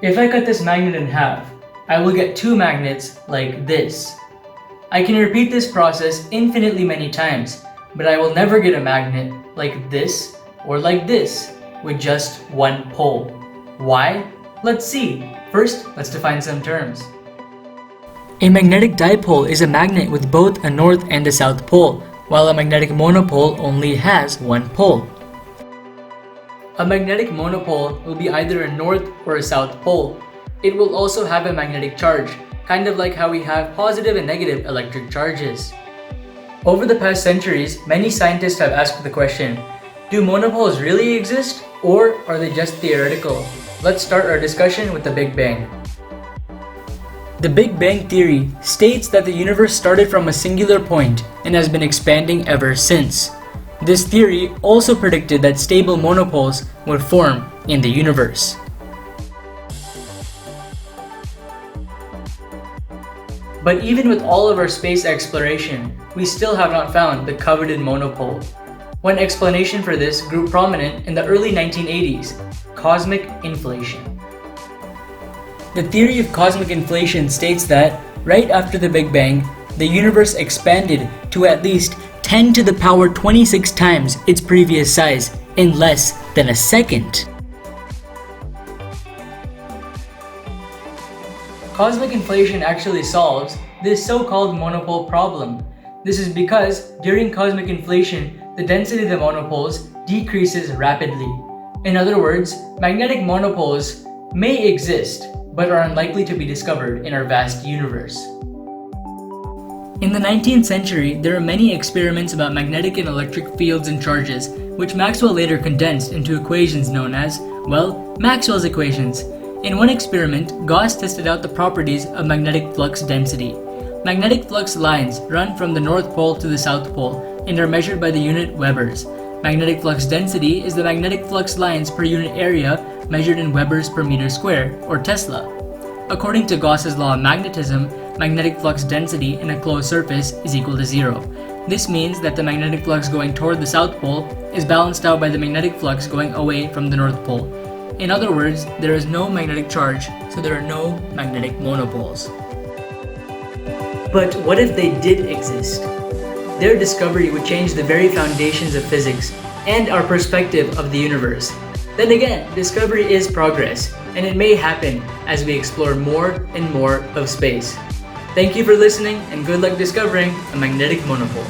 If I cut this magnet in half, I will get two magnets like this. I can repeat this process infinitely many times, but I will never get a magnet like this or like this with just one pole. Why? Let's see. First, let's define some terms. A magnetic dipole is a magnet with both a north and a south pole, while a magnetic monopole only has one pole. A magnetic monopole will be either a north or a south pole. It will also have a magnetic charge, kind of like how we have positive and negative electric charges. Over the past centuries, many scientists have asked the question, do monopoles really exist, or are they just theoretical? Let's start our discussion with the Big Bang. The Big Bang Theory states that the universe started from a singular point and has been expanding ever since. This theory also predicted that stable monopoles would form in the universe. But even with all of our space exploration, we still have not found the coveted monopole. One explanation for this grew prominent in the early 1980s, cosmic inflation. The theory of cosmic inflation states that, right after the Big Bang, the universe expanded to at least 10 to the power 26 times its previous size in less than a second. Cosmic inflation actually solves this so-called monopole problem. This is because during cosmic inflation, the density of the monopoles decreases rapidly. In other words, magnetic monopoles may exist, but are unlikely to be discovered in our vast universe. In the 19th century, there are many experiments about magnetic and electric fields and charges, which Maxwell later condensed into equations known as, well, Maxwell's equations. In one experiment, Gauss tested out the properties of magnetic flux density. Magnetic flux lines run from the North Pole to the South Pole and are measured by the unit Webers. Magnetic flux density is the magnetic flux lines per unit area measured in Webers per meter square, or Tesla. According to Gauss's law of magnetism, magnetic flux density in a closed surface is equal to zero. This means that the magnetic flux going toward the South Pole is balanced out by the magnetic flux going away from the North Pole. In other words, there is no magnetic charge, so there are no magnetic monopoles. But what if they did exist? Their discovery would change the very foundations of physics and our perspective of the universe. Then again, discovery is progress, and it may happen as we explore more and more of space. Thank you for listening, and good luck discovering a magnetic monopole.